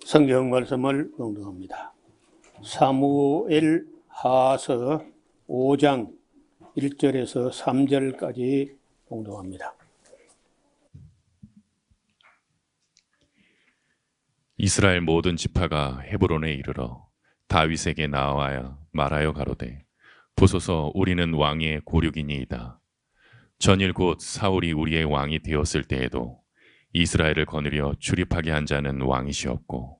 성경 말씀을 봉독합니다. 사무엘 하서 5장 1절에서 3절까지 봉독합니다. 이스라엘 모든 지파가 헤브론에 이르러 다윗에게 나와야 말하여 가로되 보소서 우리는 왕의 고륙이니이다. 전일 곧 사울이 우리의 왕이 되었을 때에도 이스라엘을 거느려 출입하게 한 자는 왕이시었고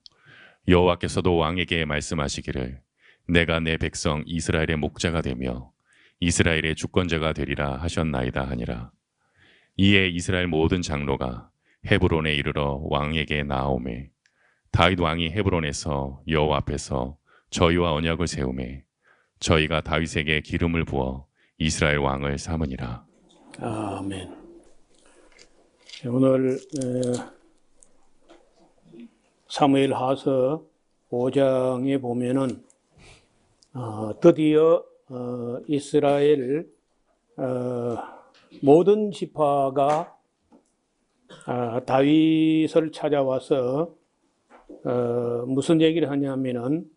여호와께서도 왕에게 말씀하시기를 내가 내 백성 이스라엘의 목자가 되며 이스라엘의 주권자가 되리라 하셨나이다 하니라. 이에 이스라엘 모든 장로가 헤브론에 이르러 왕에게 나아오매 다윗 왕이 헤브론에서 여호와 앞에서 저희와 언약을 세우매 저희가 다윗에게 기름을 부어 이스라엘 왕을 삼으니라. 아멘. 오늘 사무엘 하서 5장에 보면은 드디어 이스라엘 모든 지파가 다윗을 찾아와서 무슨 얘기를 하냐면은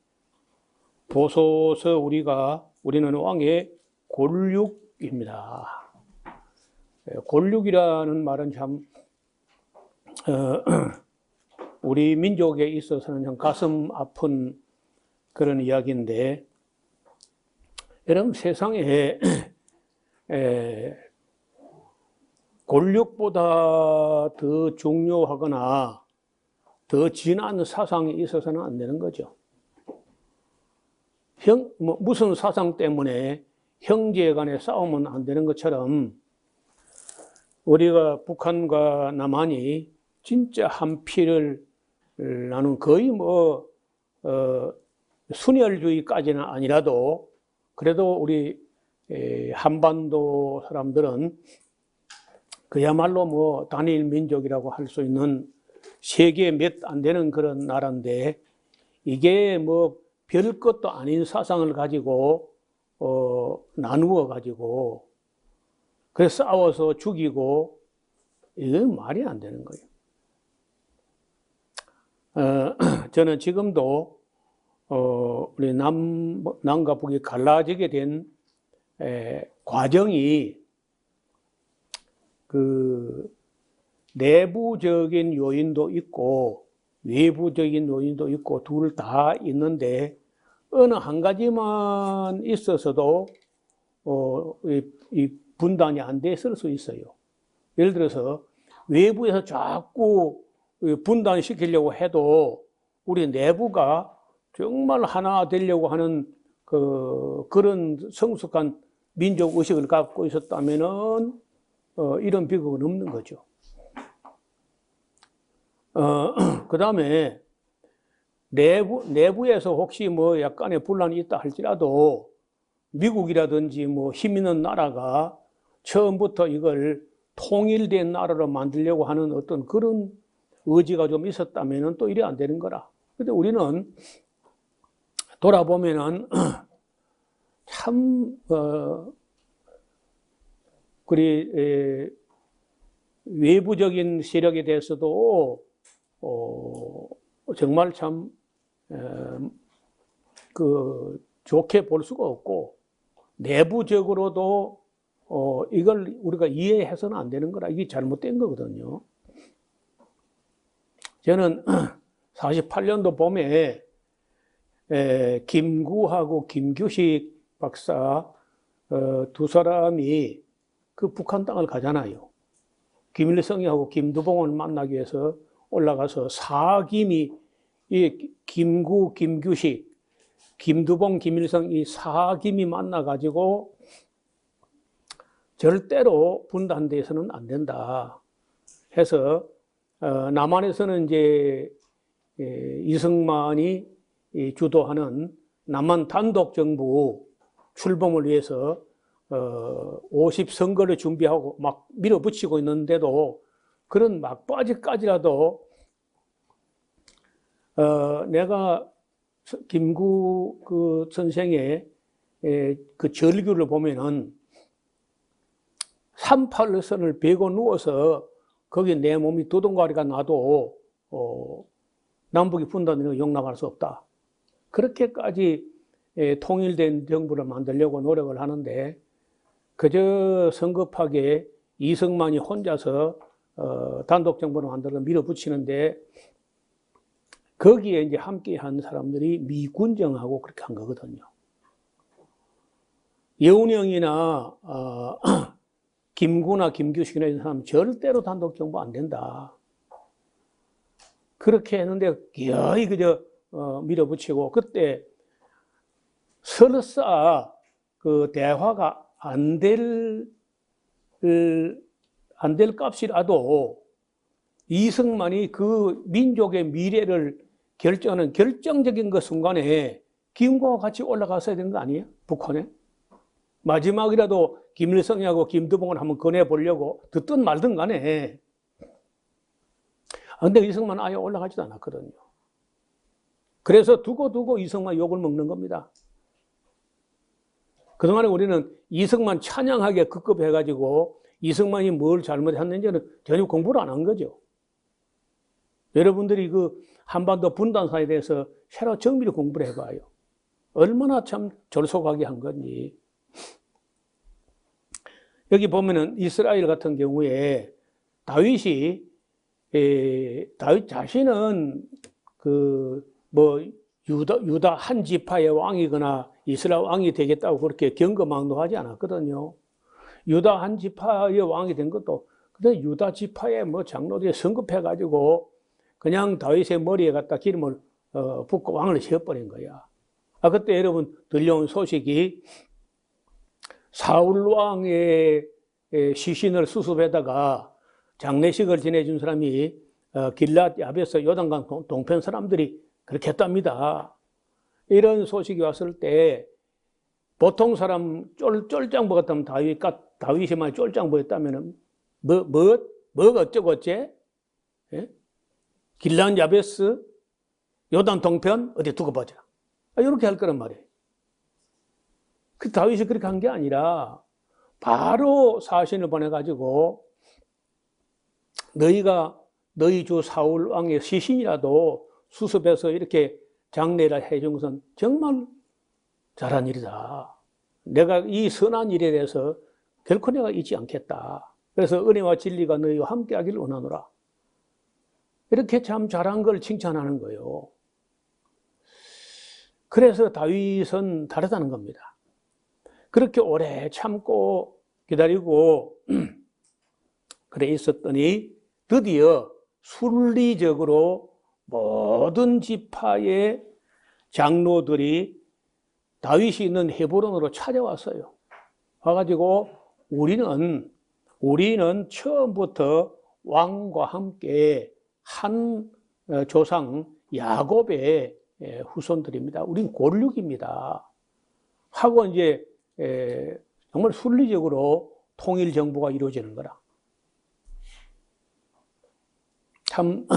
보소서 우리는 왕의 골육입니다. 골육이라는 말은 참 우리 민족에 있어서는 참 가슴 아픈 그런 이야기인데, 여러분 세상에 골육보다 더 중요하거나 더 진한 사상이 있어서는 안 되는 거죠. 무슨 사상 때문에 형제 간에 싸우면 안 되는 것처럼 우리가 북한과 남한이 진짜 한 피를 나눈 거의 순혈주의까지는 아니라도 그래도 우리 한반도 사람들은 그야말로 단일 민족이라고 할 수 있는 세계 몇 안 되는 그런 나라인데, 이게 별 것도 아닌 사상을 가지고 나누어 가지고 그래서 싸워서 죽이고, 이건 말이 안 되는 거예요. 저는 지금도 우리 남과 북이 갈라지게 된 과정이 그 내부적인 요인도 있고 외부적인 요인도 있고 둘 다 있는데, 어느 한 가지만 있어서도 이 분단이 안 됐을 수 있어요. 예를 들어서 외부에서 자꾸 분단시키려고 해도 우리 내부가 정말 하나 되려고 하는 그런 성숙한 민족 의식을 갖고 있었다면은 이런 비극은 없는 거죠. 그 다음에 내부에서 혹시 약간의 분란이 있다 할지라도 미국이라든지 힘 있는 나라가 처음부터 이걸 통일된 나라로 만들려고 하는 어떤 그런 의지가 좀 있었다면 또 이래 안 되는 거라. 근데 우리는 돌아보면은 참 외부적인 세력에 대해서도 정말 참 좋게 볼 수가 없고, 내부적으로도 이걸 우리가 이해해서는 안 되는 거라. 이게 잘못된 거거든요. 저는 48년도 봄에 김구하고 김규식 박사 두 사람이 그 북한 땅을 가잖아요. 김일성이하고 김두봉을 만나기 위해서 올라가서 사김이 이 김구, 김규식, 김두봉, 김일성 이 사김이 만나가지고 절대로 분단돼서는 안 된다 해서 남한에서는 이제 이승만이 주도하는 남한 단독 정부 출범을 위해서 50선거를 준비하고 막 밀어붙이고 있는데도 그런 막바지까지라도 내가 김구 그 선생의 그 절규를 보면은 38선을 베고 누워서 거기 내 몸이 두동가리가 나도 남북이 분단을 용납할 수 없다. 그렇게까지 통일된 정부를 만들려고 노력을 하는데 그저 성급하게 이승만이 혼자서 단독 정부를 만들어 밀어붙이는데 거기에 이제 함께 한 사람들이 미군정하고 그렇게 한 거거든요. 여운형이나 김구나 김규식이나 이런 사람 절대로 단독 정부 안 된다. 그렇게 했는데 기어이 그저 밀어붙이고 그때 설사 그 대화가 안 될 값이라도 이승만이 그 민족의 미래를 결정하는 결정적인 그 순간에 김구와 같이 올라갔어야 되는 거 아니에요? 북한에? 마지막이라도 김일성하고 김두봉을 한번 꺼내보려고 듣든 말든 간에. 근데 이승만은 아예 올라가지도 않았거든요. 그래서 두고 이승만 욕을 먹는 겁니다. 그동안에 우리는 이승만 찬양하게 급급해가지고 이승만이 뭘 잘못했는지는 전혀 공부를 안 한 거죠. 여러분들이 그 한반도 분단사에 대해서 새로 정밀히 공부를 해봐요. 얼마나 참 졸속하게 한 건지. 여기 보면은 이스라엘 같은 경우에 다윗이 다윗 자신은 유다 한 지파의 왕이거나 이스라엘 왕이 되겠다고 그렇게 경거망노하지 않았거든요. 유다 한 지파의 왕이 된 것도 근데 유다 지파의 장로들이 성급해가지고 그냥 다윗의 머리에 갖다 기름을 붓고 왕을 세워버린 거야. 그때 여러분 들려온 소식이 사울 왕의 시신을 수습에다가 장례식을 지내준 사람이 길랏 야베스 요단강 동편 사람들이 그렇게 했답니다. 이런 소식이 왔을 때 보통 사람 쫄짱 먹었다면 다윗이 만약 쫄짱 먹었다면 뭐가 어쩌고 어째? 예? 길랏 야베스 요단 동편 어디 두고 보자. 이렇게 할 거란 말이에요. 그 다윗이 그렇게 한 게 아니라 바로 사신을 보내가지고 너희가 너희 주 사울 왕의 시신이라도 수습해서 이렇게 장례를 해준 것은 정말 잘한 일이다. 내가 이 선한 일에 대해서 결코 내가 잊지 않겠다. 그래서 은혜와 진리가 너희와 함께 하기를 원하노라. 이렇게 참 잘한 걸 칭찬하는 거예요. 그래서 다윗은 다르다는 겁니다. 그렇게 오래 참고 기다리고 그래 있었더니 드디어 순리적으로 모든 지파의 장로들이 다윗이 있는 헤브론으로 찾아왔어요. 와가지고 우리는 처음부터 왕과 함께 한 조상 야곱의 후손들입니다. 우린 골육입니다. 하고 이제 정말 순리적으로 통일 정부가 이루어지는 거라. 참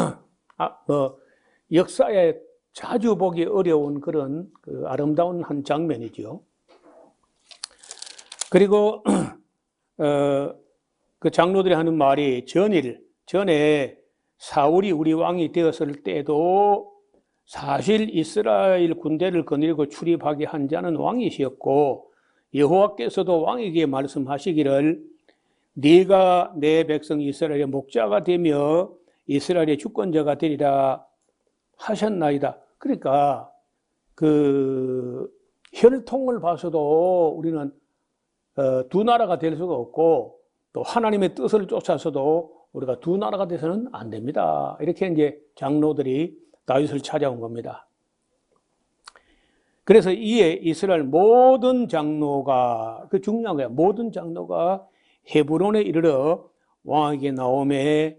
역사에 자주 보기 어려운 그런 아름다운 한 장면이죠. 그리고 그 장로들이 하는 말이 전에 사울이 우리 왕이 되었을 때도 사실 이스라엘 군대를 거느리고 출입하게 한 자는 왕이시었고 여호와께서도 왕에게 말씀하시기를 네가 내 백성 이스라엘의 목자가 되며 이스라엘의 주권자가 되리라 하셨나이다. 그러니까 그 혈통을 봐서도 우리는 두 나라가 될 수가 없고 또 하나님의 뜻을 쫓아서도 우리가 두 나라가 돼서는 안 됩니다. 이렇게 이제 장로들이 다윗을 찾아온 겁니다. 그래서 이에 이스라엘 모든 장로가 그 중요한 거야. 모든 장로가 헤브론에 이르러 왕에게 나오매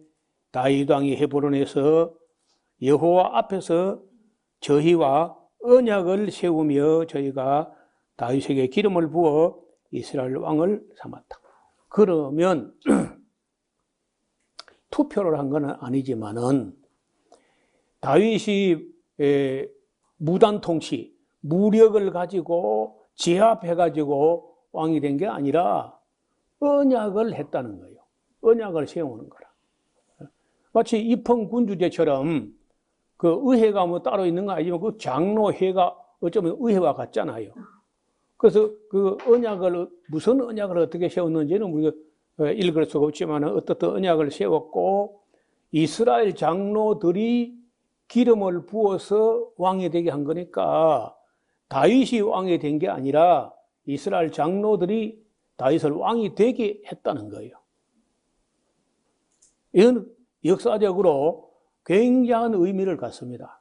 다윗 왕이 헤브론에서 여호와 앞에서 저희와 언약을 세우며 저희가 다윗에게 기름을 부어 이스라엘 왕을 삼았다. 그러면 투표를 한 건 아니지만은 다윗이 무단 통치, 무력을 가지고 제압해가지고 왕이 된 게 아니라 언약을 했다는 거예요. 언약을 세우는 거라. 마치 입헌군주제처럼 그 의회가 뭐 따로 있는 거 아니지만 그 장로회가 어쩌면 의회와 같잖아요. 그래서 그 언약을, 무슨 언약을 어떻게 세웠는지는 우리가 읽을 수가 없지만 어떻든 언약을 세웠고, 이스라엘 장로들이 기름을 부어서 왕이 되게 한 거니까 다윗이 왕이 된 게 아니라 이스라엘 장로들이 다윗을 왕이 되게 했다는 거예요. 이건 역사적으로 굉장한 의미를 갖습니다.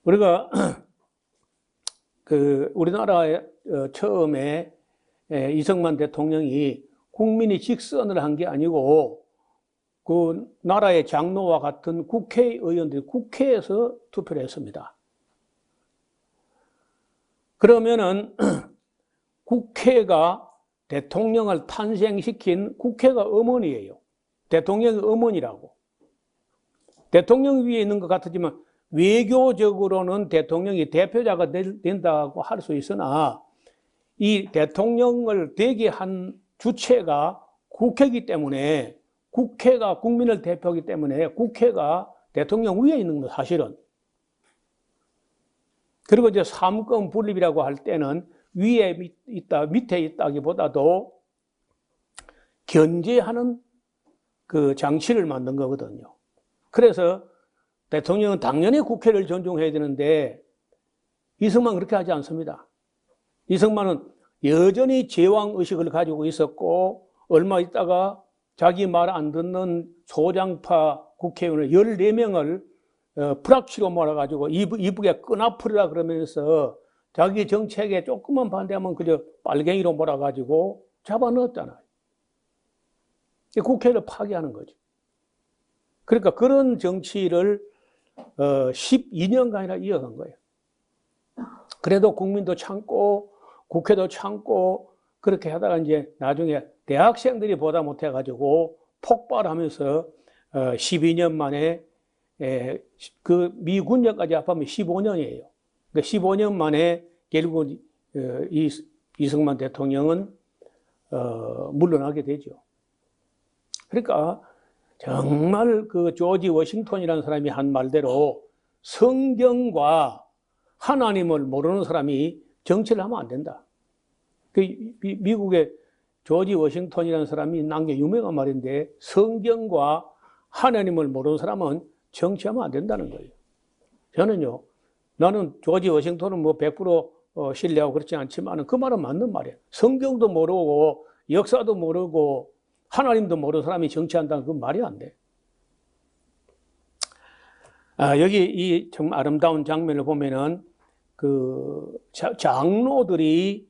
우리가 우리나라에 처음에 이승만 대통령이 국민이 직선을 한 게 아니고 그 나라의 장로와 같은 국회의원들이 국회에서 투표를 했습니다. 그러면은 국회가 대통령을 탄생시킨 국회가 어머니예요. 대통령이 어머니라고. 대통령 위에 있는 것 같지만 외교적으로는 대통령이 대표자가 된다고 할 수 있으나 이 대통령을 되게 한 주체가 국회이기 때문에, 국회가 국민을 대표하기 때문에 국회가 대통령 위에 있는 거 사실은. 그리고 이제 삼권 분립이라고 할 때는 위에 있다, 밑에 있다기보다도 견제하는 그 장치를 만든 거거든요. 그래서 대통령은 당연히 국회를 존중해야 되는데 이승만 그렇게 하지 않습니다. 이승만은 여전히 제왕의식을 가지고 있었고, 얼마 있다가 자기 말 안 듣는 소장파 국회의원을 14명을 불합치로 몰아가지고 이북에 끈아풀이라 그러면서 자기 정책에 조금만 반대하면 그저 빨갱이로 몰아가지고 잡아넣었잖아요. 국회를 파괴하는 거죠. 그러니까 그런 정치를 12년간이나 이어간 거예요. 그래도 국민도 참고 국회도 참고 그렇게 하다가 이제 나중에 대학생들이 보다 못해가지고 폭발하면서 12년 만에 그 미군령까지 합하면 15년이에요. 그러니까 15년 만에 결국 이승만 대통령은 물러나게 되죠. 그러니까 정말 그 조지 워싱턴이라는 사람이 한 말대로 성경과 하나님을 모르는 사람이 정치를 하면 안 된다. 그 미국의 조지 워싱턴이라는 사람이 남긴 유명한 말인데, 성경과 하나님을 모르는 사람은 정치하면 안 된다는 거예요. 저는요, 나는 조지 워싱턴은 뭐 100% 신뢰하고 그렇지 않지만 그 말은 맞는 말이에요. 성경도 모르고 역사도 모르고 하나님도 모르는 사람이 정치한다는 그 말이 안 돼. 여기 이 정말 아름다운 장면을 보면은 그 장로들이,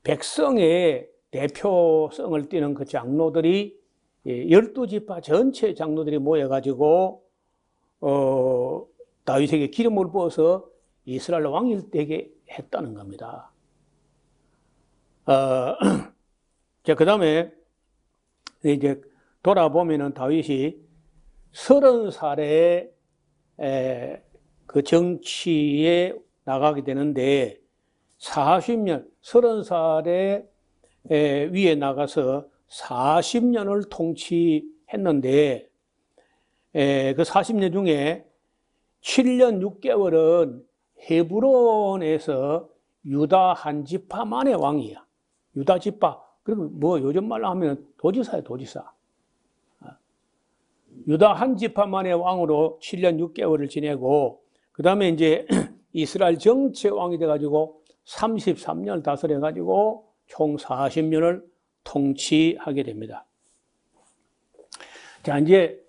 백성의 대표성을 띠는 그 장로들이 12지파 전체 장로들이 모여가지고 다윗에게 기름을 부어서 이스라엘 왕이 되게 했다는 겁니다. 자, 그 다음에 이제 돌아보면은 다윗이 30살에 그 정치에 나가게 되는데 40년, 30살에 위에 나가서 40년을 통치했는데 그 40년 중에 7년 6개월은 헤브론에서 유다 한 지파만의 왕이야. 유다 지파. 그리고 뭐 요즘 말로 하면 도지사야, 도지사. 유다 한 지파만의 왕으로 7년 6개월을 지내고, 그 다음에 이제 이스라엘 전체 왕이 돼가지고 33년을 다스려가지고 총 40년을 통치하게 됩니다. 자, 이제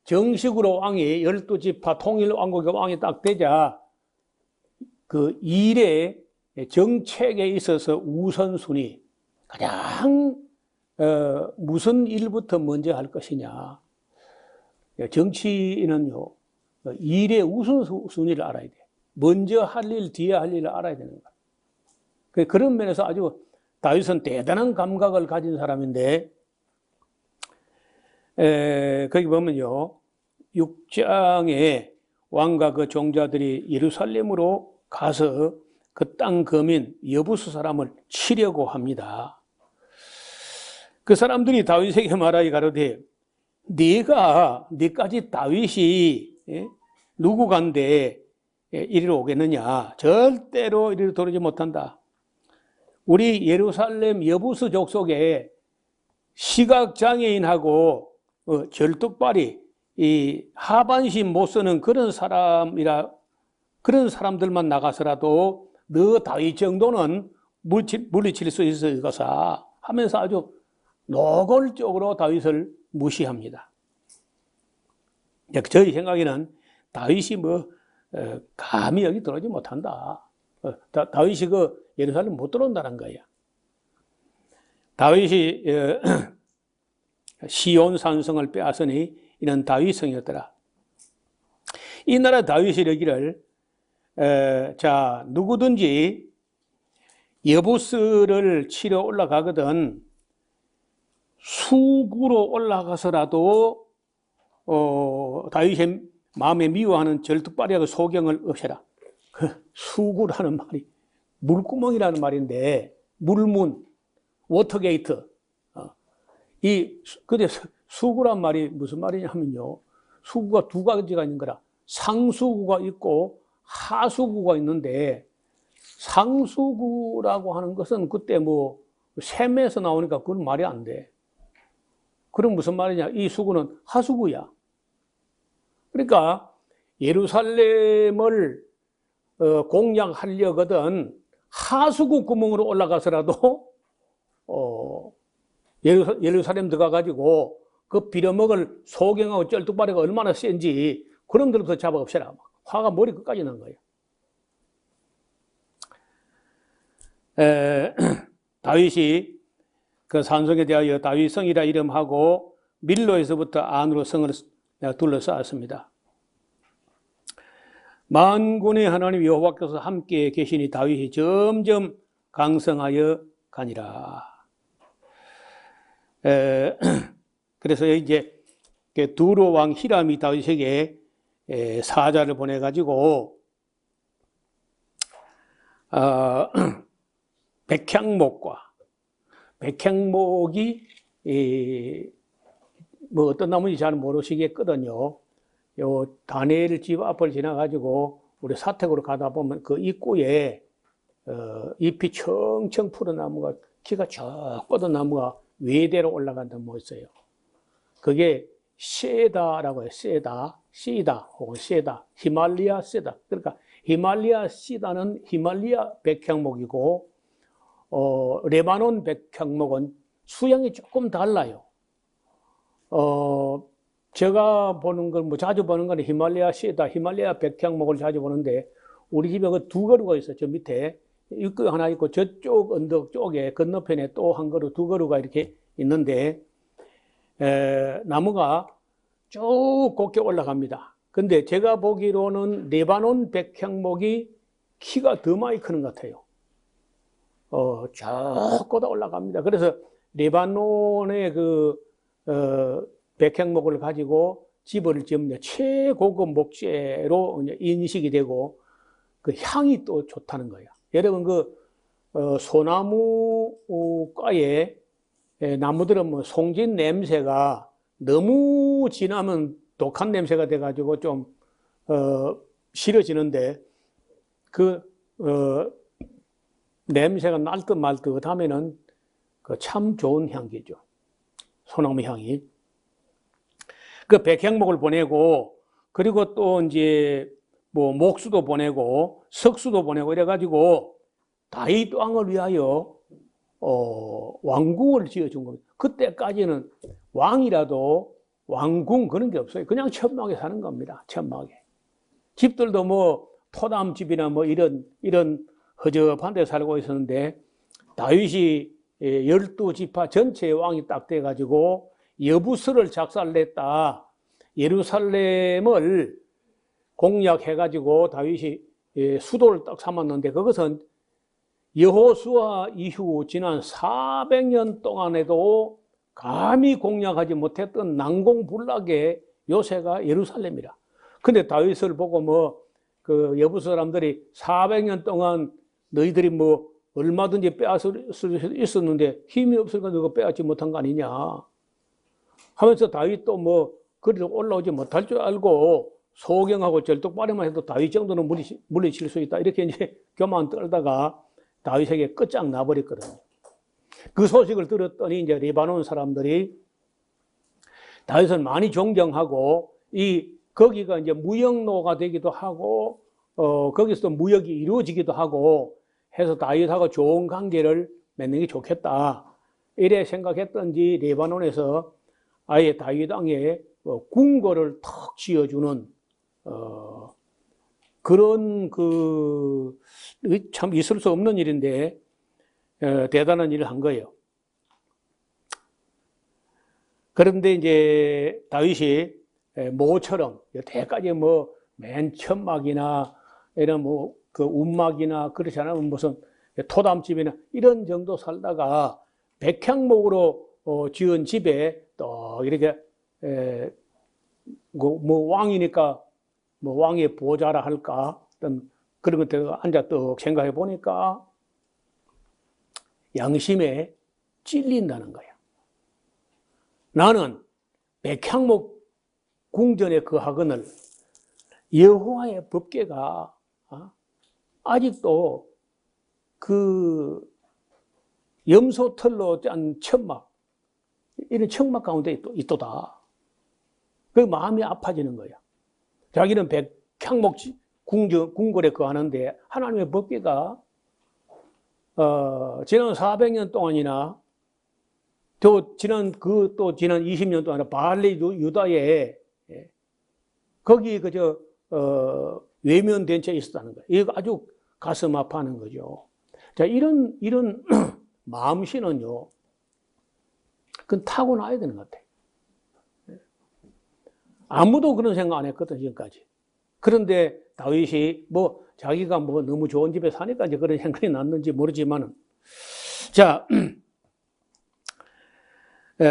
정식으로 왕이 12지파 통일 왕국의 왕이 딱 되자 그 일의 정책에 있어서 우선순위, 가장 무슨 일부터 먼저 할 것이냐. 정치인은요, 일의 우선순위를 알아야 돼. 먼저 할 일, 뒤에 할 일을 알아야 되는 거야. 그런 면에서 아주 다윗은 대단한 감각을 가진 사람인데, 거기 보면요, 6장에 왕과 그 종자들이 예루살렘으로 가서 그 땅 거민 여부수 사람을 치려고 합니다. 그 사람들이 다윗에게 말하기 가로되, 네까지 다윗이 누구 간데 이리로 오겠느냐? 절대로 이리로 들어오지 못한다. 우리 예루살렘 여부스 족속에 시각장애인하고 절뚝발이 이 하반신 못 쓰는 그런 사람들만 나가서라도 너 다윗 정도는 물리칠 수 있을 것이다 하면서 아주 노골적으로 다윗을 무시합니다. 저희 생각에는 다윗이 감히 여기 들어오지 못한다. 다윗이 예루살렘 못 들어온다는 거야. 다윗이 시온 산성을 빼앗으니 이는 다윗성이었더라. 이 나라 다윗이 이르기를 자 누구든지 여부스를 치러 올라가거든 수구로 올라가서라도 다윗의 마음에 미워하는 절뚝발이하고 소경을 없애라. 그 수구라는 말이 물구멍이라는 말인데 물문, 워터게이트. 근데 수구란 말이 무슨 말이냐면요. 수구가 두 가지가 있는 거라. 상수구가 있고 하수구가 있는데 상수구라고 하는 것은 그때 샘에서 나오니까 그건 말이 안 돼. 그럼 무슨 말이냐? 이 수구는 하수구야. 그러니까 예루살렘을 공략하려거든 하수구 구멍으로 올라가서라도 예루살렘 들어가가지고 그 빌어먹을 소경하고 쩔뚝발이가 얼마나 센지 그런 데부터 잡아 없애라. 화가 머리 끝까지 난 거예요. 다윗이 그 산성에 대하여 다윗성이라 이름하고 밀로에서부터 안으로 성을 둘러싸았습니다. 만군의 하나님 여호와께서 함께 계시니 다윗이 점점 강성하여 가니라. 그래서 이제 두로 왕 히람이 다윗에게 사자를 보내가지고 백향목이 어떤 나무인지 잘 모르시겠거든요. 요 다니엘 집 앞을 지나가지고 우리 사택으로 가다 보면 그 입구에 잎이 청청 푸른 나무가 키가 쭉 뻗은 나무가 외대로 올라간 나무가 있어요. 그게 세다라고 해요. 시다 혹은 세다, 히말리아 세다. 그러니까 히말리아 시다는 히말리아 백향목이고 레바논 백향목은 수양이 조금 달라요. 제가 보는 건 자주 보는 건 히말리아 시다, 히말리아 백향목을 자주 보는데 우리 집에 그 두 그루가 있어요. 저 밑에 입구 하나 있고 저쪽 언덕 쪽에 건너편에 또 한 그루, 두 그루가 이렇게 있는데 나무가 쭉 곱게 올라갑니다. 근데 제가 보기로는 레바논 백향목이 키가 더 많이 크는 것 같아요. 쭉 뻗어 올라갑니다. 그래서 레바논의 백향목을 가지고 집을 지으면 최고급 목재로 인식이 되고 그 향이 또 좋다는 거예요. 여러분 소나무과에 나무들은 송진 냄새가 너무 진하면 독한 냄새가 돼가지고 좀 싫어지는데 냄새가 날 듯 말 듯 하면은 참 좋은 향기죠. 소나무 향이. 그 백향목을 보내고 그리고 또 이제 목수도 보내고 석수도 보내고 이래가지고 다윗 왕을 위하여 왕궁을 지어준 겁니다. 그때까지는 왕이라도 왕궁 그런 게 없어요. 그냥 천막에 사는 겁니다. 천막에. 집들도 토담집이나 이런 허접한 데 살고 있었는데 다윗이 12지파 전체의 왕이 딱 돼가지고 여부스를 작살냈다. 예루살렘을 공략해가지고 다윗이 수도를 딱 삼았는데 그것은 여호수아 이후 지난 400년 동안에도 감히 공략하지 못했던 난공불락의 요새가 예루살렘이라. 근데 다윗을 보고 그 여부스 사람들이 400년 동안 너희들이 얼마든지 빼앗을 수 있었는데 힘이 없으니까 너가 빼앗지 못한 거 아니냐 하면서 다윗도 그래도 올라오지 못할 줄 알고 소경하고 절뚝발이만 해도 다윗 정도는 물리칠 수 있다. 이렇게 이제 교만 떨다가 다윗에게 끝장 나버렸거든요. 그 소식을 들었더니 이제 레바논 사람들이 다윗을 많이 존경하고 거기가 이제 무역로가 되기도 하고 거기서 무역이 이루어지기도 하고 해서 다윗하고 좋은 관계를 맺는 게 좋겠다. 이래 생각했던지 레바논에서 아예 다윗 왕의 궁궐을 턱 지어주는 그런 참 있을 수 없는 일인데 대단한 일을 한 거예요. 그런데 이제 다윗이 모처럼 여태까지 뭐 맨 천막이나 이런 뭐 그 움막이나 그렇지 않으면 무슨 토담집이나 이런 정도 살다가 백향목으로 지은 집에 또 이렇게 뭐 왕이니까 뭐 왕의 보좌라 할까 어떤 그런 것들 앉아 떡 생각해 보니까 양심에 찔린다는 거야. 나는 백향목 궁전에 거하거늘 여호와의 법궤가 아직도 그 염소털로 짠 천막, 이런 천막 가운데 있도다. 그 마음이 아파지는 거야. 자기는 백향목 궁궐에 거하는데 하나님의 법궤가 지난 400년 동안이나 또 지난 20년 동안 바알레 유다에 거기 외면된 채 있었다는 거예요. 이거 아주 가슴 아파하는 거죠. 자, 이런 마음씨는요, 그건 타고나야 되는 것 같아요. 아무도 그런 생각 안 했거든, 지금까지. 그런데 다윗이 자기가 너무 좋은 집에 사니까 이제 그런 생각이 났는지 모르지만은. 자,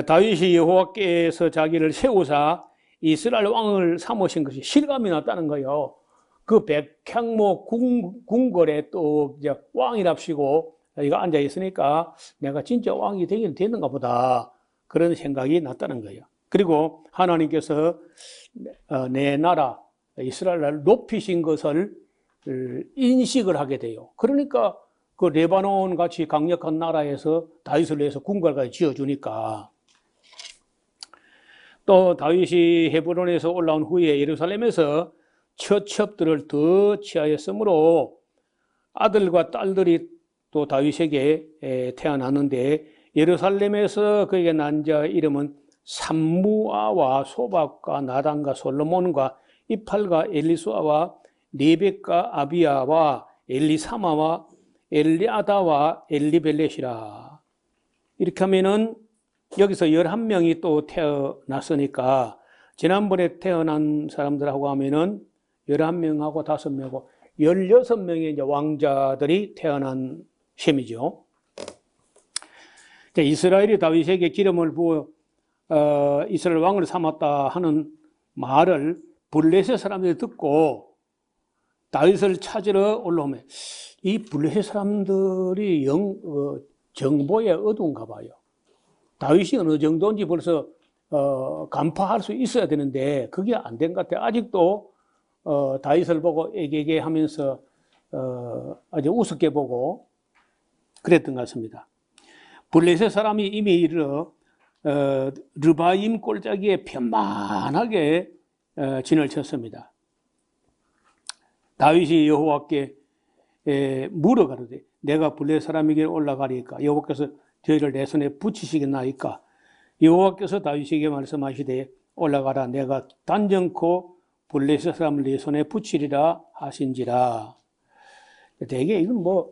다윗이 여호와께서 자기를 세우사 이스라엘 왕을 삼으신 것이 실감이 났다는 거예요. 그 백향목 궁궐에 또 이제 왕이랍시고 이거 앉아 있으니까 내가 진짜 왕이 되긴 되는가 보다. 그런 생각이 났다는 거예요. 그리고 하나님께서 내 나라 이스라엘을 높이신 것을 인식을 하게 돼요. 그러니까 그 레바논 같이 강력한 나라에서 다윗을 위해서 궁궐까지 지어주니까. 또 다윗이 헤브론에서 올라온 후에 예루살렘에서 처첩들을 더 취하였으므로 아들과 딸들이 또 다윗에게 태어났는데 예루살렘에서 그에게 난 자 이름은 삼무아와 소박과 나단과 솔로몬과 이팔과 엘리수아와 네벡과 아비야와 엘리사마와 엘리아다와 엘리벨렛이라. 이렇게 하면은 여기서 11명이 또 태어났으니까 지난번에 태어난 사람들하고 하면은 11명하고 5명하고 16명의 이제 왕자들이 태어난 셈이죠. 이스라엘이 다윗에게 기름을 부어 이스라엘 왕을 삼았다 하는 말을 블레셋 사람들이 듣고 다윗을 찾으러 올라오면 이 블레셋 사람들이 정보에 어두운가 봐요. 다윗이 어느 정도인지 벌써 간파할 수 있어야 되는데 그게 안 된 것 같아요. 아직도 다윗을 보고 애게게 하면서 아주 우습게 보고 그랬던 것 같습니다. 블레셋 사람이 이미 이르러 르바임 골짜기에 편만하게 진을 쳤습니다. 다윗이 여호와께 물어가로되 내가 블레셋 사람에게 올라가리까 여호와께서 저희를 내 손에 붙이시겠나이까. 여호와께서 다윗에게 말씀하시되 올라가라 내가 단정코 블레셋 사람을 네 손에 붙이리라 하신지라. 대개 이건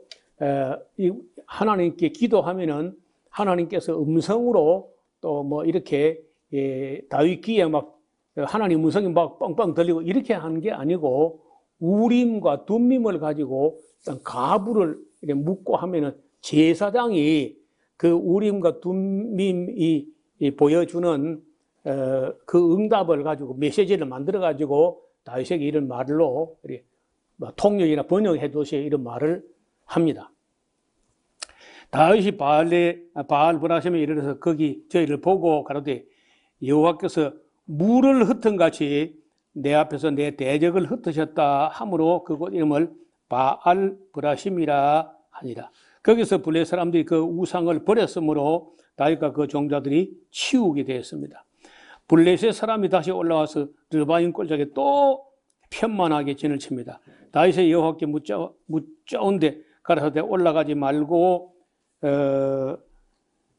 하나님께 기도하면은 하나님께서 음성으로 또 이렇게 다윗 귀에 막 하나님 음성이 막 뻥뻥 들리고 이렇게 하는 게 아니고 우림과 둠밈을 가지고 가부를 이렇게 묻고 하면은 제사장이 그 우림과 둠밈이 보여주는 그 응답을 가지고 메시지를 만들어 가지고 다윗에게 이런 말로 통역이나 번역해 두세요 이런 말을 합니다. 다윗이 바알브라심에 이르러서 거기 저희를 보고 가로되 여호와께서 물을 흩은 같이 내 앞에서 내 대적을 흩으셨다 하므로 그곳 이름을 바알 브라심이라 하니라. 거기서 블레셋 사람들이 그 우상을 버렸으므로 다윗과 그 종자들이 치우게 되었습니다. 블레셋 사람이 다시 올라와서 르바임 골짜기에 또 편만하게 진을 칩니다. 다윗의 여호와께 묻자온데 가라사대 올라가지 말고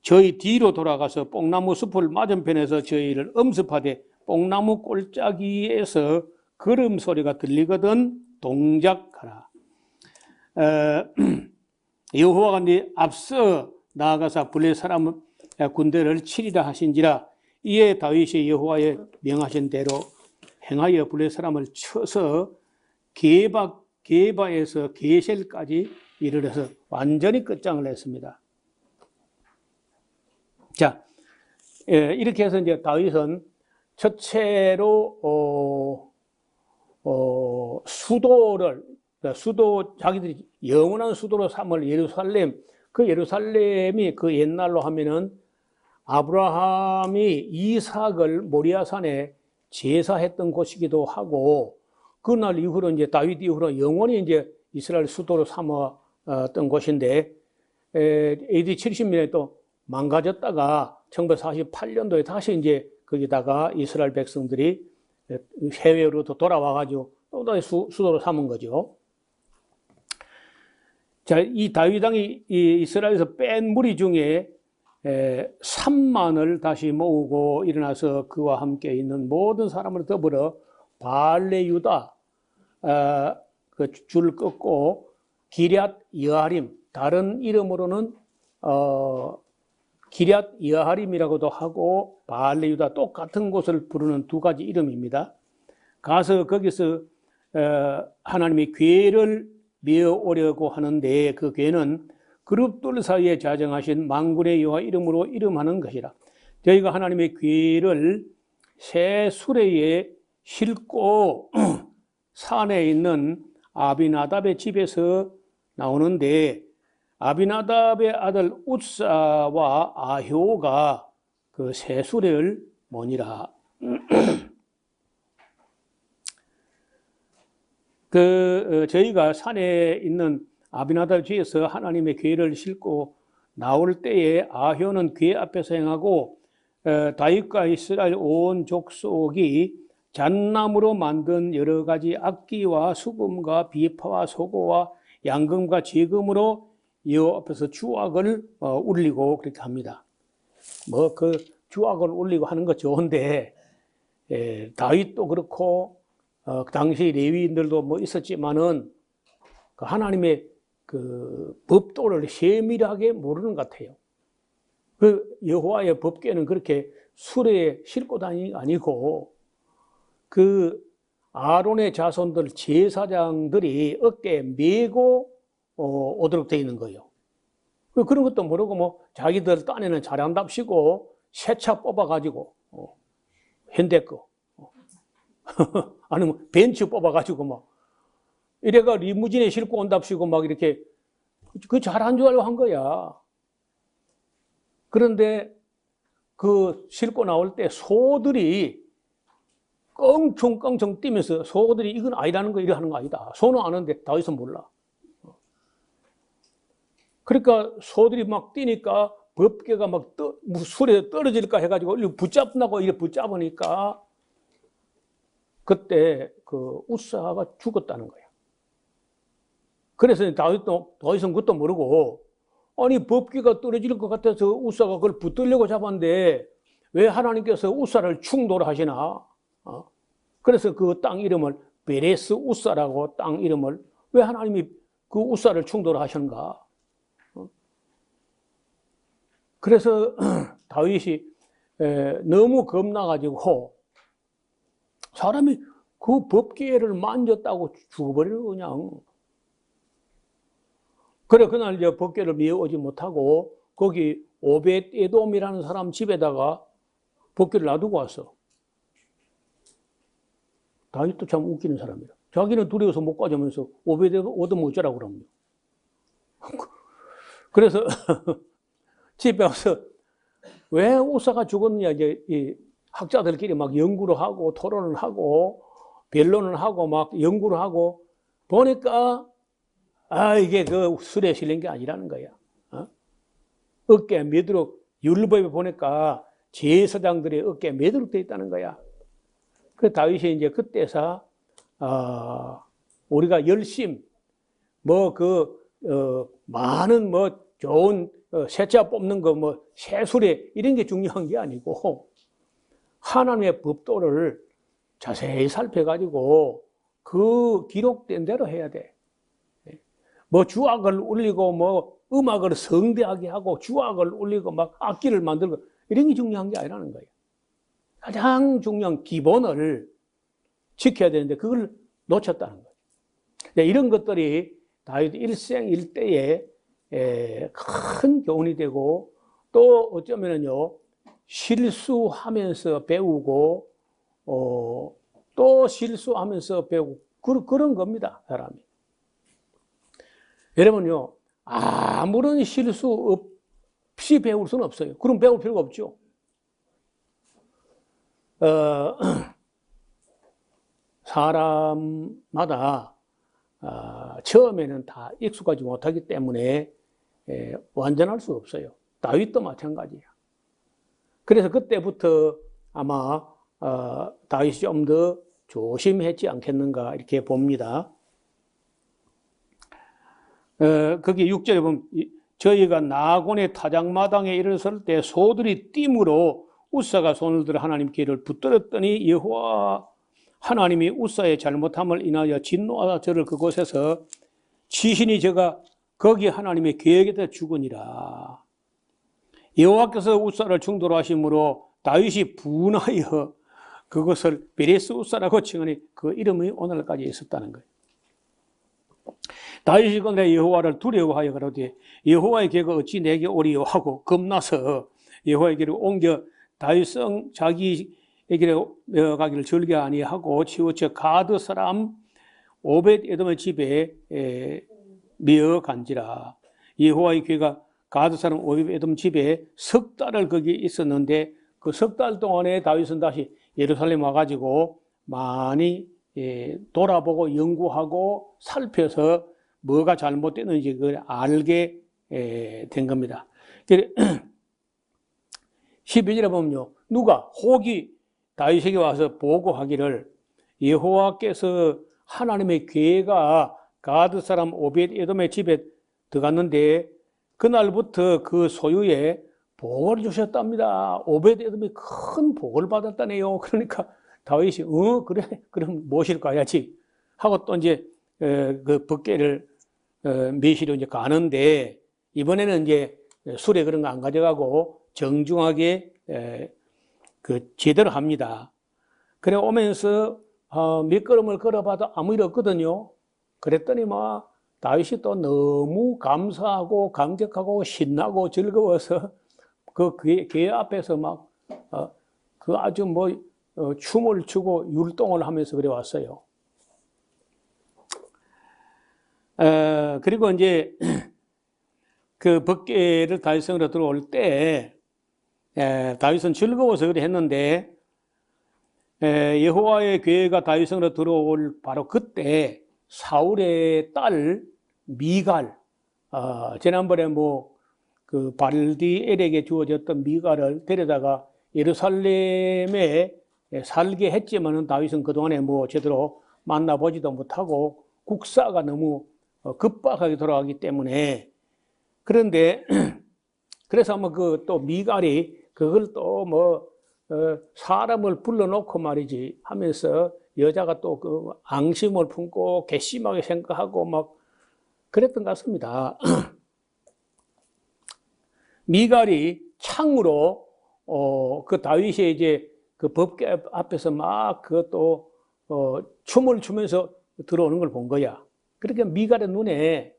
저희 뒤로 돌아가서 뽕나무 숲을 맞은편에서 저희를 엄습하되 뽕나무 골짜기에서 걸음소리가 들리거든 동작하라. 여호와가 네 앞서 나아가사 블레셋 사람 군대를 치리라 하신지라. 이에 다윗이 여호와의 명하신 대로 행하여 블레셋 사람을 쳐서 게바에서 게셀까지 이르러서 완전히 끝장을 냈습니다. 자, 이렇게 해서 이제 다윗은 첫째로 자기들이 영원한 수도로 삼을 예루살렘, 그 예루살렘이 그 옛날로 하면은 아브라함이 이삭을 모리아산에 제사했던 곳이기도 하고, 그날 이후로 이제 다윗 이후로 영원히 이제 이스라엘 수도로 삼았던 곳인데, AD 70년에 또 망가졌다가 1948년도에 다시 이제 거기다가 이스라엘 백성들이 해외로 돌아와가지고 또다시 수도로 삼은 거죠. 자, 이 다윗 왕이 이스라엘에서 뺀 무리 중에 3만을 다시 모으고 일어나서 그와 함께 있는 모든 사람을 더불어 바알레 유다 그 줄을 끊고 기럇 여아림, 다른 이름으로는 기럇 여아림이라고도 하고 바알레 유다, 똑같은 곳을 부르는 두 가지 이름입니다. 가서 거기서 하나님의 괴를 메어오려고 하는데, 그 괴는 그룹들 사이에 자정하신 만군의 여호와 이름으로 이름하는 것이라. 저희가 하나님의 괴를 새 수레에 싣고 산에 있는 아비나답의 집에서 나오는데, 아비나답의 아들 웃사와 아효가 그 새 수레를 모니라. 저희가 산에 있는 아비나답 집에서 하나님의 궤를 싣고 나올 때에 아효는 궤 앞에서 행하고 다윗과 이스라엘 온 족속이 잣나무로 만든 여러 가지 악기와 수금과 비파와 소고와 양금과 지금으로 여호와 앞에서 주악을 울리고 그렇게 합니다. 뭐 그 주악을 울리고 하는 거 좋은데, 다윗도 그렇고 그 당시 레위인들도 뭐 있었지만은 그 하나님의 그 법도를 세밀하게 모르는 것 같아요. 그 여호와의 법궤는 그렇게 수레에 싣고 다니는 게 아니고, 그 아론의 자손들 제사장들이 어깨에 메고 오도록 되어 있는 거예요. 그런 것도 모르고 뭐 자기들 딴에는 잘한답시고 새 차 뽑아가지고 현대 거 아니면 벤츠 뽑아가지고 막 이래가 리무진에 싣고 온답시고 막 이렇게 그 잘한 줄 알고 한 거야. 그런데 그 싣고 나올 때 소들이 껑충껑충 뛰면서, 소들이 이건 아니라는 거, 이래 하는 거 아니다. 소는 아는데 다윗은 몰라. 그러니까 소들이 막 뛰니까 법궤가 막 수레에 떨어질까 해가지고 이렇게 붙잡나고 이렇게 붙잡으니까 그때 그 웃사가 죽었다는 거야. 그래서 다윗은 그것도 모르고, 아니 법궤가 떨어질 것 같아서 웃사가 그걸 붙들려고 잡았는데 왜 하나님께서 웃사를 충돌하시나? 그래서 그 땅 이름을 베레스 웃사라고, 땅 이름을 왜 하나님이 그 웃사를 충돌하셨는가? 그래서 다윗이 너무 겁나가지고 사람이 그 법궤를 만졌다고 죽어버리는 그냥. 그래, 그날 이제 법궤를 메어오지 못하고 거기 오벳 에돔이라는 사람 집에다가 법궤를 놔두고 왔어. 다윗도 참 웃기는 사람이라. 자기는 두려워서 못 가져면서 오벳 에돔 어쩌라고 그러면. 그래서 집에 와서 왜 우사가 죽었느냐, 이제 이 학자들끼리 막 연구를 하고 토론을 하고, 변론을 하고 막 연구를 하고 보니까 이게 그 술에 실린 게 아니라는 거야. 어깨에 매도록 율법에 보니까 제사장들의 어깨에 매도록 되어 있다는 거야. 그 다윗이 이제 그때서 우리가 열심 많은 좋은 세차 뽑는 거 새술에 이런 게 중요한 게 아니고 하나님의 법도를 자세히 살펴가지고 그 기록된 대로 해야 돼. 주악을 울리고 음악을 성대하게 하고 주악을 울리고 막 악기를 만들고 이런 게 중요한 게 아니라는 거예요. 가장 중요한 기본을 지켜야 되는데 그걸 놓쳤다는 거예요. 이런 것들이 다윗 일생 일대에 큰 교훈이 되고 또 어쩌면은요 실수하면서 배우고 또 실수하면서 배우고 그런 겁니다, 사람이. 여러분요 아무런 실수 없이 배울 수는 없어요. 그럼 배울 필요가 없죠. 사람마다 처음에는 다 익숙하지 못하기 때문에 완전할 수 없어요. 다윗도 마찬가지야. 그래서 그때부터 아마 다윗이 좀 더 조심했지 않겠는가 이렇게 봅니다. 거기 6절에 보면 저희가 나곤의 타작마당에 이르렀을 때 소들이 띠므로 우사가 손을 들어 하나님께 이를 붙들었더니 여호와 하나님이 우사의 잘못함을 인하여 진노하사 저를 그곳에서 치시니 저가 거기 하나님의 계획에 죽으니라. 여호와께서 우사를 충돌 하심으로 다윗이 분하여 그것을 베레스 우사라고 칭하니 그 이름이 오늘까지 있었다는 거예요. 다윗이 그런데 여호와를 두려워하여 그러되 여호와의 계가 어찌 내게 오리요 하고 겁나서 여호와에게로 옮겨 다윗성 자기에게로 가기를 즐겨 아니하고 치우쳐 가드 사람 오벳 에돔의 집에 메어 간지라. 여호와의 괴가 가드 사람 오벳 에돔 집에 석 달을 거기 있었는데 그 석 달 동안에 다윗은 다시 예루살렘 와가지고 많이 돌아보고 연구하고 살펴서 뭐가 잘못됐는지 그걸 알게 된 겁니다. 12절에 보면요. 누가 혹이 다윗에게 와서 보고하기를 여호와께서 하나님의 괴가 가드 사람 오벳 에돔의 집에 들어갔는데 그날부터 그 소유에 복을 주셨답니다. 오벳 에돔이 큰 복을 받았다네요. 그러니까 다윗이 그래 그럼 모시러 가야지 하고 또 이제 그 법궤를 메시러 이제 가는데 이번에는 이제 술에 그런 거 안 가져가고 정중하게 그 제대로 합니다. 그래 오면서 몇 걸음을 걸어봐도 아무 일 없거든요. 그랬더니 다윗이 또 너무 감사하고 감격하고 신나고 즐거워서 그 궤 앞에서 그 아주 춤을 추고 율동을 하면서 그래 왔어요. 그리고 이제 그 법궤를 다윗성으로 들어올 때 다윗은 즐거워서 그래 했는데 여호와의 궤가 다윗성으로 들어올 바로 그때 사울의 딸 미갈 지난번에 그 발디엘에게 주어졌던 미갈을 데려다가 예루살렘에 살게 했지만은 다윗은 그동안에 제대로 만나보지도 못하고 국사가 너무 급박하게 돌아가기 때문에 그런데 그래서 또 미갈이 그걸 또 사람을 불러놓고 말이지 하면서 여자가 또 그 앙심을 품고 괘씸하게 생각하고 그랬던 것 같습니다. 미갈이 창으로 그 다윗이 이제 그 법궤 앞에서 그것도 춤을 추면서 들어오는 걸 본 거야. 그렇게 미갈의 눈에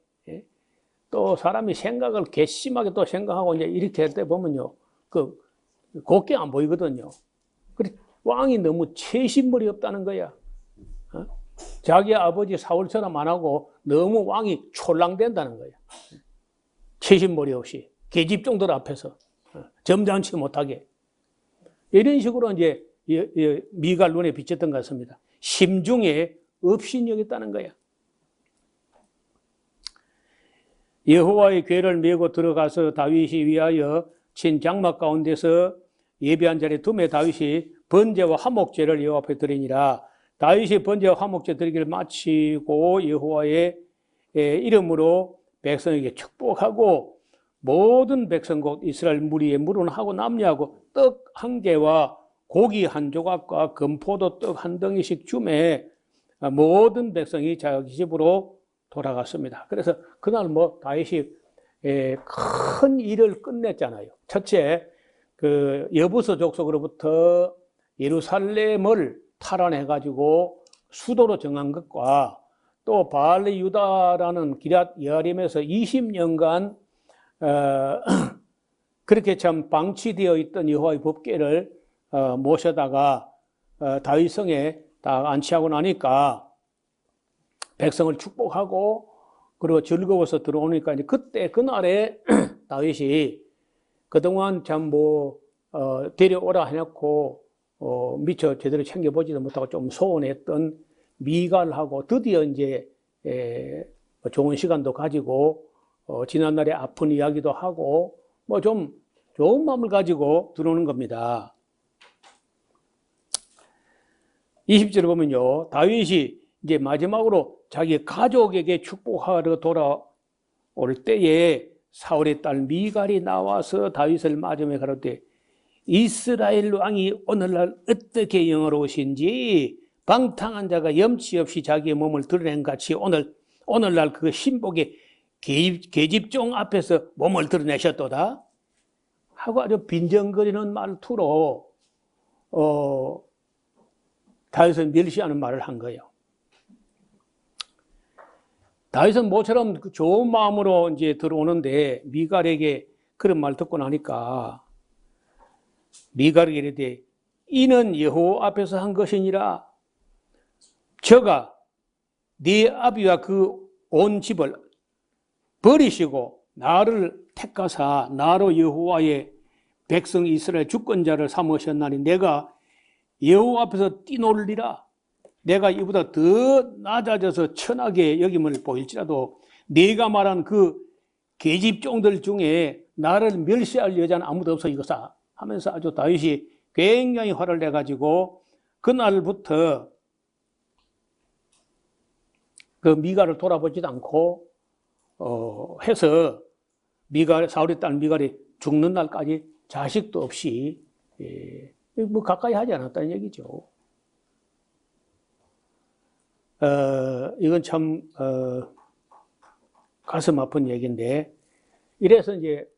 또 사람이 생각을 괘씸하게 또 생각하고 이제 이렇게 할 때 보면요, 곱게 안 보이거든요. 그래 왕이 너무 체신머리 없다는 거야. 자기 아버지 사울처럼 안 하고 너무 왕이 촐랑된다는 거야. 체신머리 없이 계집종들 앞에서 점잖지 못하게 이런 식으로 이제 미갈 눈에 비쳤던 것 같습니다. 심중에 업신여겼다는 거야. 여호와의 궤를 메고 들어가서 다윗이 위하여 친 장막 가운데서 예배한 자리에 두매 다윗이 번제와 화목제를 여호와 앞에 드리니라. 다윗이 번제와 화목제 드리기를 마치고 여호와의 이름으로 백성에게 축복하고 모든 백성 곧 이스라엘 무리에 물은하고 남녀하고 떡 한 개와 고기 한 조각과 금포도 떡 한 덩이씩 주매 모든 백성이 자기 집으로 돌아갔습니다. 그래서 그날 다윗이 큰 일을 끝냈잖아요. 첫째, 그 여부서 족속으로부터 예루살렘을 탈환해가지고 수도로 정한 것과 또 바알리 유다라는 기럇 여아림에서 20년간 그렇게 참 방치되어 있던 여호와의 법궤를 모셔다가 다윗성에 딱 안치하고 나니까 백성을 축복하고 그리고 즐거워서 들어오니까 이제 그때 그날에 다윗이 그동안 참 데려오라 해놓고 미처 제대로 챙겨보지도 못하고 좀 소원했던 미갈하고 드디어 이제 좋은 시간도 가지고 지난날의 아픈 이야기도 하고 좀 좋은 마음을 가지고 들어오는 겁니다. 20절을 보면요, 다윗이 이제 마지막으로 자기 가족에게 축복하러 돌아올 때에 사울의 딸 미갈이 나와서 다윗을 맞으며 가로되 이스라엘 왕이 오늘날 어떻게 영화로우신지 방탕한 자가 염치 없이 자기의 몸을 드러낸 같이 오늘날 그 신복의 계집종 앞에서 몸을 드러내셨도다 하고 아주 빈정거리는 말투로 다윗을 멸시하는 말을 한 거예요. 다윗은 모처럼 좋은 마음으로 이제 들어오는데 미갈에게 그런 말 듣고 나니까 미갈에게 이르되 이는 여호와 앞에서 한 것이니라. 저가 네 아비와 그 온 집을 버리시고 나를 택하사 나로 여호와의 백성 이스라엘 주권자를 삼으셨나니 내가 여호와 앞에서 뛰놀리라. 내가 이보다 더 낮아져서 천하게 여김을 보일지라도 네가 말한 그 계집종들 중에 나를 멸시할 여자는 아무도 없어 이거사 하면서 아주 다윗이 굉장히 화를 내가지고 그날부터 그 미갈을 돌아보지도 않고 해서 사울의 딸 미갈이 죽는 날까지 자식도 없이 가까이 하지 않았다는 얘기죠. 이건 참 가슴 아픈 얘기인데 이래서 이제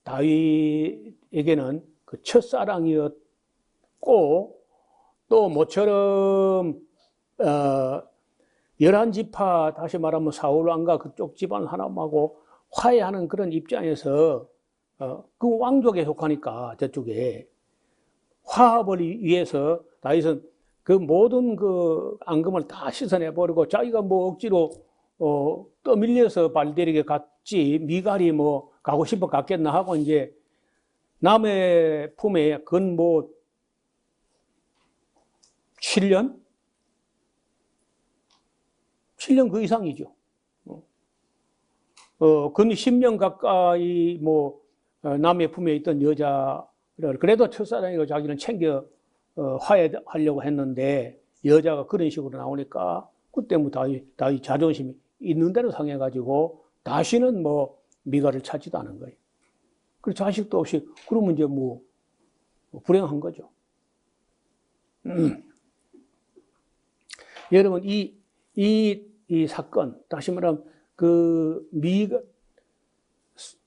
다윗에게는 그 첫사랑이었고 또 모처럼 11지파 다시 말하면 사울 왕과 그쪽 집안 하나하고 화해하는 그런 입장에서 그 왕족에 속하니까 저쪽에 화합을 위해서 다윗은 그 모든 그 앙금을 다 씻어내버리고 자기가 억지로 떠밀려서 발데리게 갔지 미갈이 가고 싶어 갔겠나 하고 이제 남의 품에 근 7년? 7년 그 이상이죠. 근 10년 가까이 남의 품에 있던 여자를 그래도 첫사랑이고 자기는 챙겨 화해하려고 했는데 여자가 그런 식으로 나오니까 그때부터 다윗 자존심이 있는 대로 상해가지고 다시는 미갈을 찾지도 않은 거예요. 그리고 자식도 없이 그러면 이제 불행한 거죠. 여러분 이 사건 다시 말하면 그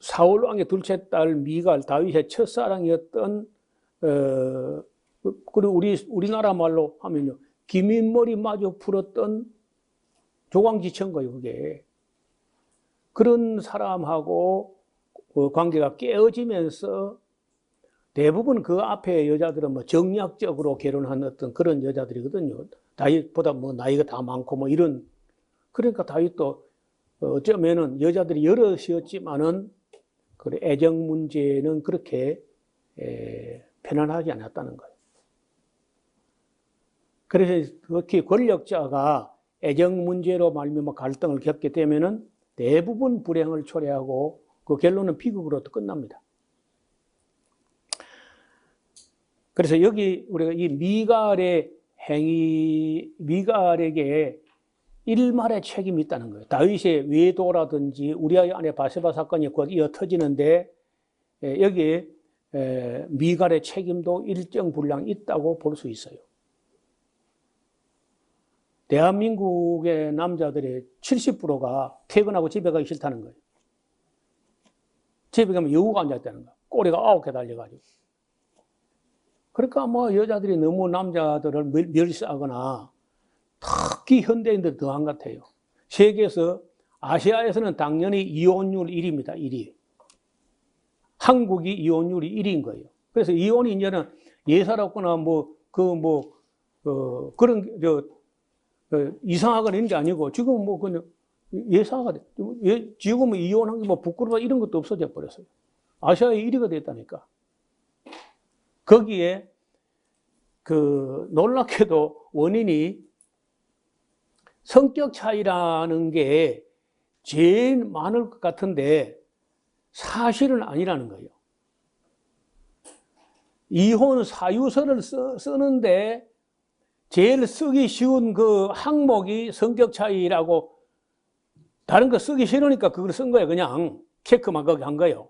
사울 왕의 둘째 딸 미갈 다윗의 첫사랑이었던 그리고 우리나라 말로 하면요 기민머리 마저 풀었던 조광지처인 거예요. 그게 그런 사람하고 관계가 깨어지면서 대부분 그 앞에 여자들은 정략적으로 결혼한 어떤 그런 여자들이거든요. 다윗보다 나이가 다 많고 이런 그러니까 다윗도 어쩌면은 여자들이 여럿이었지만은 그 애정 문제는 그렇게 편안하지 않았다는 거예요. 그래서 특히 권력자가 애정 문제로 말미암아 갈등을 겪게 되면은 대부분 불행을 초래하고 그 결론은 비극으로 끝납니다. 그래서 여기 우리가 이 미갈의 행위, 미갈에게 일말의 책임이 있다는 거예요. 다윗의 외도라든지 우리아의 아내 바세바 사건이 곧 이어 터지는데 여기에 미갈의 책임도 일정 분량 있다고 볼 수 있어요. 대한민국의 남자들의 70%가 퇴근하고 집에 가기 싫다는 거예요. 집에 가면 여우가 앉아있다는 거예요. 꼬리가 9개 달려가지고. 그러니까 뭐 여자들이 너무 남자들을 멸시하거나 특히 현대인들 더한 것 같아요. 세계에서 아시아에서는 당연히 이혼율 1위입니다. 1위. 한국이 이혼율이 1위인 거예요. 그래서 이혼이 이제는 예사롭거나 그런 이상하거나 이런 게 아니고 지금 뭐 그냥 예사가 돼. 지금 이혼한 게 뭐 부끄러워 이런 것도 없어져 버렸어요. 아시아의 1위가 됐다니까. 거기에 놀랍게도 원인이 성격 차이라는 게 제일 많을 것 같은데 사실은 아니라는 거예요. 이혼 사유서를 쓰는데 제일 쓰기 쉬운 그 항목이 성격 차이라고 다른 거 쓰기 싫으니까 그걸 쓴 거예요. 그냥 체크만 거기 한 거예요.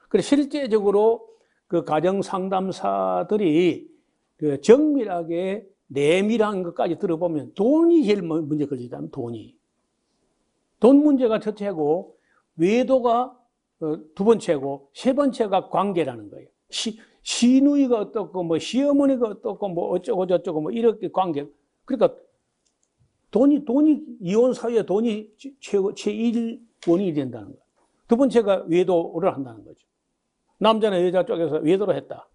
그래서 실제적으로 그 가정 상담사들이 그 정밀하게 내밀한 것까지 들어보면 돈이 제일 문제 걸리다면 돈이. 돈 문제가 첫째고 외도가 두 번째고 세 번째가 관계라는 거예요. 시누이가 어떻고 뭐 시어머니가 어떻고 뭐 어쩌고 저쩌고 뭐 이렇게 관계. 그러니까 돈이 이혼 사유에 돈이 제일 원인이 된다는 거예요. 두 번째가 외도를 한다는 거죠. 남자는 여자 쪽에서 외도를 했다.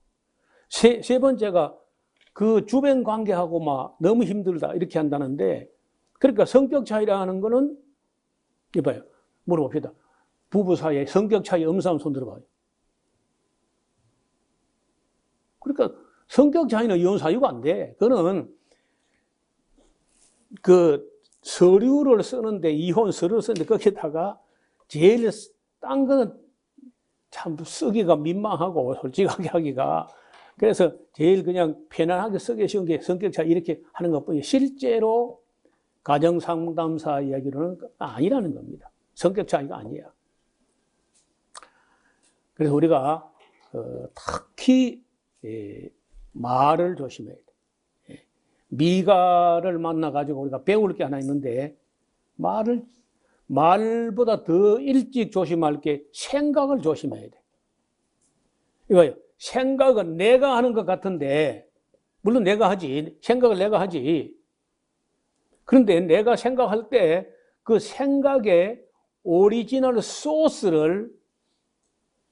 세 번째가 그 주변 관계하고 막 너무 힘들다 이렇게 한다는데 그러니까 성격 차이라는 거는 이봐요. 물어봅시다. 부부 사이에 성격 차이 없는 사람 손 들어봐요. 그러니까 성격 차이는 이혼 사유가 안 돼. 그거는 그 서류를 쓰는데 이혼 서류를 쓰는데 거기다가 제일 딴 거는 참 쓰기가 민망하고 솔직하게 하기가 그래서 제일 그냥 편안하게 쓰기 쉬운 게 성격 차이 이렇게 하는 것뿐이에요. 실제로 가정상담사 이야기로는 아니라는 겁니다. 성격 차이가 아니야. 그래서 우리가 특히 말을 조심해야 돼. 미갈을 만나가지고 우리가 배울 게 하나 있는데 말보다 더 일찍 조심할 게 생각을 조심해야 돼. 이거요. 생각은 내가 하는 것 같은데 물론 내가 하지. 생각을 내가 하지. 그런데 내가 생각할 때 그 생각의 오리지널 소스를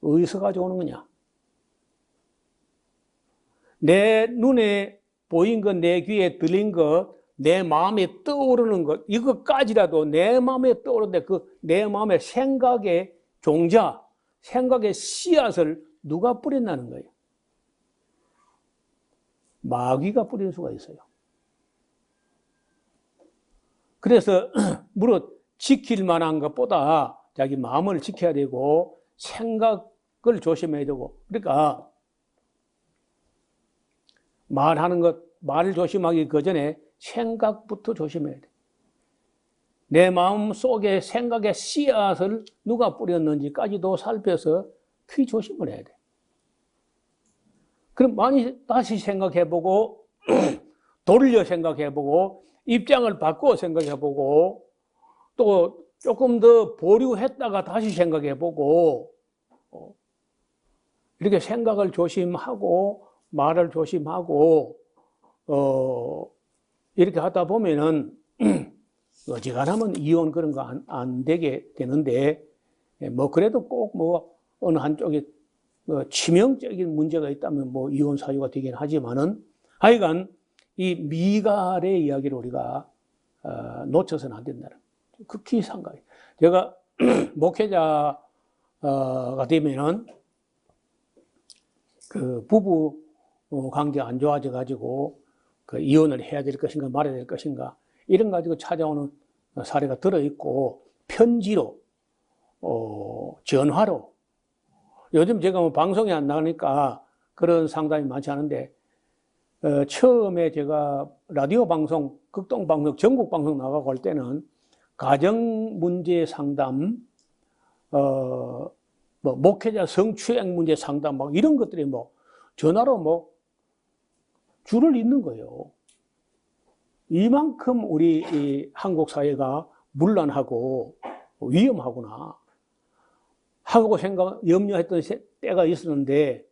어디서 가져오는 거냐? 내 눈에 보인 것, 내 귀에 들린 것, 내 마음에 떠오르는 것, 이것까지라도 내 마음에 떠오르는데 그 내 마음의 생각의 종자, 생각의 씨앗을 누가 뿌린다는 거예요? 마귀가 뿌릴 수가 있어요. 그래서 물론 지킬 만한 것보다 자기 마음을 지켜야 되고 생각을 조심해야 되고 그러니까 말하는 것, 말을 조심하기 그 전에 생각부터 조심해야 돼. 내 마음 속에 생각의 씨앗을 누가 뿌렸는지까지도 살펴서 귀 조심을 해야 돼. 그럼 많이 다시 생각해보고 돌려 생각해보고 입장을 바꿔 생각해보고 또 조금 더 보류했다가 다시 생각해보고 이렇게 생각을 조심하고 말을 조심하고 이렇게 하다 보면은 어지간하면 이혼 그런 거 안 되게 되는데 뭐 그래도 꼭 뭐 어느 한쪽에 치명적인 문제가 있다면 뭐 이혼 사유가 되긴 하지만은 하여간 이 미갈의 이야기를 우리가 놓쳐서는 안 된다는 극히 상가해요. 제가 목회자가 되면은 그 부부 관계가 안 좋아져 가지고 그 이혼을 해야 될 것인가 말아야 될 것인가 이런 가지고 찾아오는 사례가 들어있고 편지로 전화로 요즘 제가 뭐 방송에 안 나가니까 그런 상담이 많지 않은데 처음에 제가 라디오 방송, 극동 방송, 전국 방송 나가고 할 때는 가정 문제 상담, 뭐 목회자 성추행 문제 상담 막 이런 것들이 뭐 전화로 뭐 줄을 잇는 거예요. 이만큼 우리 이 한국 사회가 문란하고 위험하구나 하고 염려했던 때가 있었는데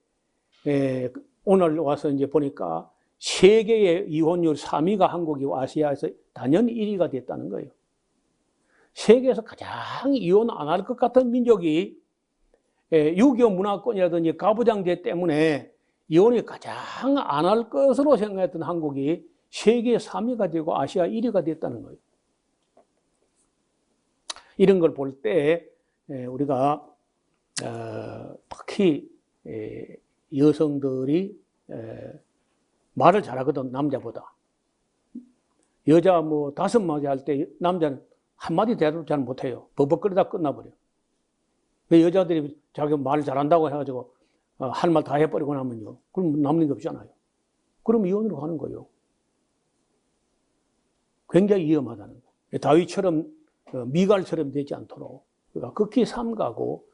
오늘 와서 이제 보니까 세계의 이혼율 3위가 한국이고 아시아에서 단연 1위가 됐다는 거예요. 세계에서 가장 이혼 안 할 것 같은 민족이 6.25 문화권이라든지 가부장제 때문에 이혼이 가장 안 할 것으로 생각했던 한국이 세계 3위가 되고 아시아 1위가 됐다는 거예요. 이런 걸 볼 때 우리가 특히 여성들이 말을 잘하거든, 남자보다. 여자 뭐 5마디 할 때 남자는 한마디 대답을 잘 못해요. 버벅거리다 끝나버려. 여자들이 자기 말 잘한다고 해가지고 할 말 다 해버리고 나면요. 그럼 남는 게 없잖아요. 그럼 이혼으로 가는 거예요. 굉장히 위험하다는 거예요. 다윗처럼 미갈처럼 되지 않도록 그러니까 극히 삼가고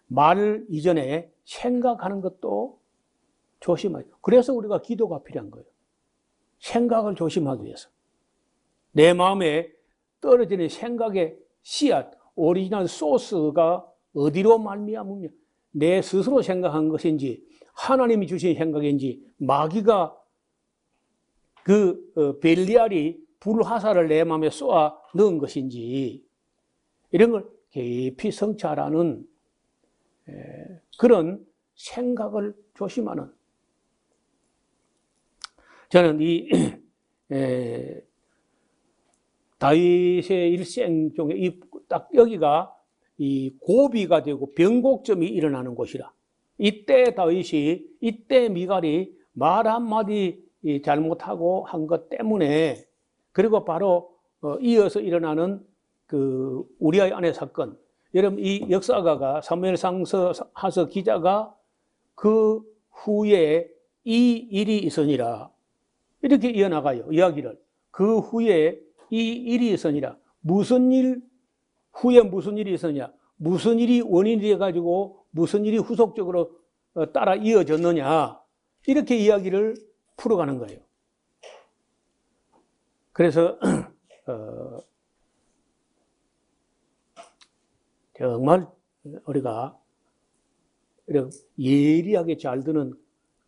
말 이전에 생각하는 것도 조심해요. 그래서 우리가 기도가 필요한 거예요. 생각을 조심하기 위해서. 내 마음에 떨어지는 생각의 씨앗, 오리지널 소스가 어디로 말미암으며 내 스스로 생각한 것인지 하나님이 주신 생각인지 마귀가 벨리알이 불화살을 내 마음에 쏘아 넣은 것인지 이런 걸 깊이 성찰하는 그런 생각을 조심하는 저는 이 다윗의 일생 중에 딱 여기가 이 고비가 되고 변곡점이 일어나는 곳이라. 이때 다윗이 이때 미갈이 말 한마디 잘못하고 한 것 때문에 그리고 바로 이어서 일어나는 그 우리아의 아내 사건. 여러분 이 역사가가 사무엘상서 하서 기자가 그 후에 이 일이 있으니라 이렇게 이어나가요. 이야기를. 그 후에 이 일이 있으니라. 무슨 일 후에 무슨 일이 있었냐? 무슨 일이 원인이 돼가지고 무슨 일이 후속적으로 따라 이어졌느냐? 이렇게 이야기를 풀어가는 거예요. 그래서 정말 우리가 예리하게 잘 드는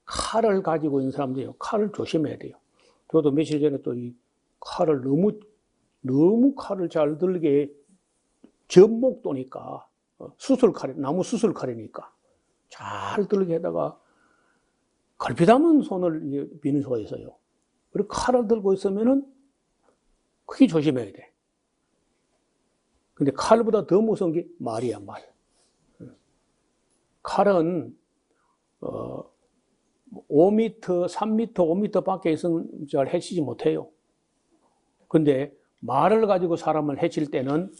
칼을 가지고 있는 사람들이요. 칼을 조심해야 돼요. 저도 며칠 전에 또 이 칼을 너무 칼을 잘 들게 접목도니까 수술칼, 나무 수술칼이니까 잘 들게 하다가 걸핏하면 손을 비는 수가 있어요. 그리고 칼을 들고 있으면은 크게 조심해야 돼. 근데 칼보다 더 무서운 게 말이야, 말. 칼은 5m, 3m, 5m 밖에 있으면 잘 해치지 못해요. 근데 말을 가지고 사람을 해칠 때는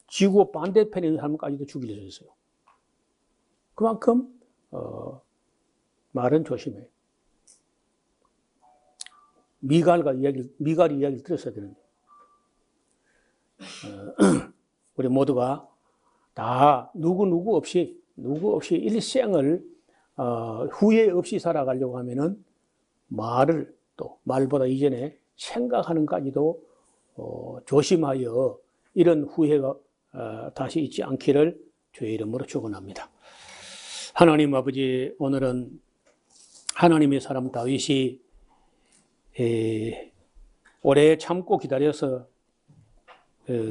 지구 반대편에 있는 사람까지도 죽일 수 있어요. 그만큼 말은 조심해요. 미갈이 이야기를 들었어야 되는데 우리 모두가 다 누구 없이 일생을 후회 없이 살아가려고 하면은 말을 또 말보다 이전에 생각하는까지도 조심하여 이런 후회가 다시 있지 않기를 주의 이름으로 축원합니다. 하나님 아버지, 오늘은 하나님의 사람 다윗이 오래 참고 기다려서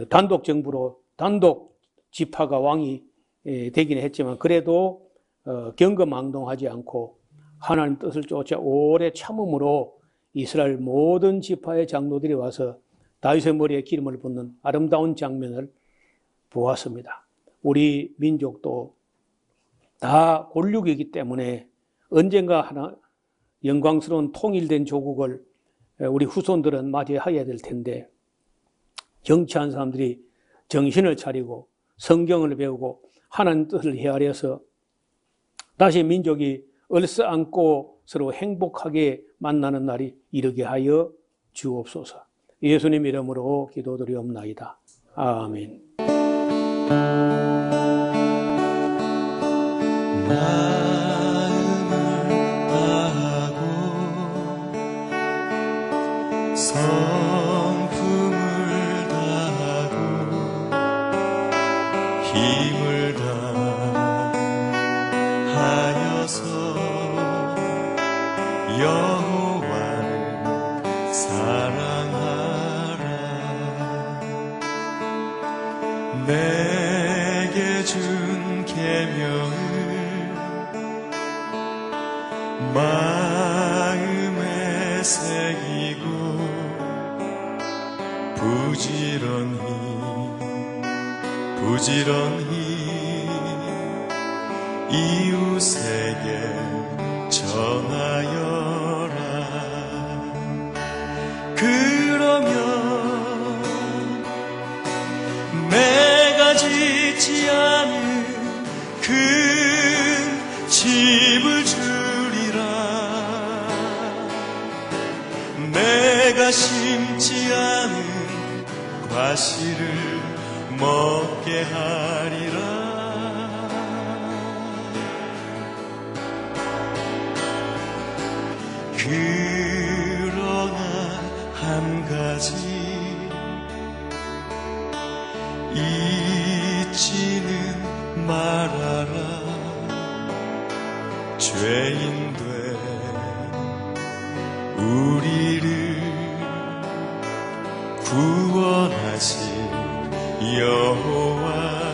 단독 정부로 단독 지파가 왕이 되기는 했지만 그래도 경거망동하지 않고 하나님 뜻을 쫓아 오래 참음으로 이스라엘 모든 지파의 장로들이 와서 다윗의 머리에 기름을 붓는 아름다운 장면을 보았습니다. 우리 민족도 다 골육이기 때문에 언젠가 하나 영광스러운 통일된 조국을 우리 후손들은 맞이해야 될 텐데 정치한 사람들이 정신을 차리고 성경을 배우고 하나님 뜻을 헤아려서 다시 민족이 얼싸안고 서로 행복하게 만나는 날이 이르게 하여 주옵소서. 예수님 이름으로 기도드리옵나이다. 아멘. 마음을 다하고 성품을 다하고 힘을 다하여서 여호와를 사랑하라. 내게 준 계명을 마음에 새기고 부지런히 이웃에게 전하여라. 그러면 내가 짓지 않은 큰 집을 주리라. 내가 심지 않은 과실을 먹게 하리라. 그러나 한 가지 잊지는 말아라. 죄인 된 우리를 구원하신 여호와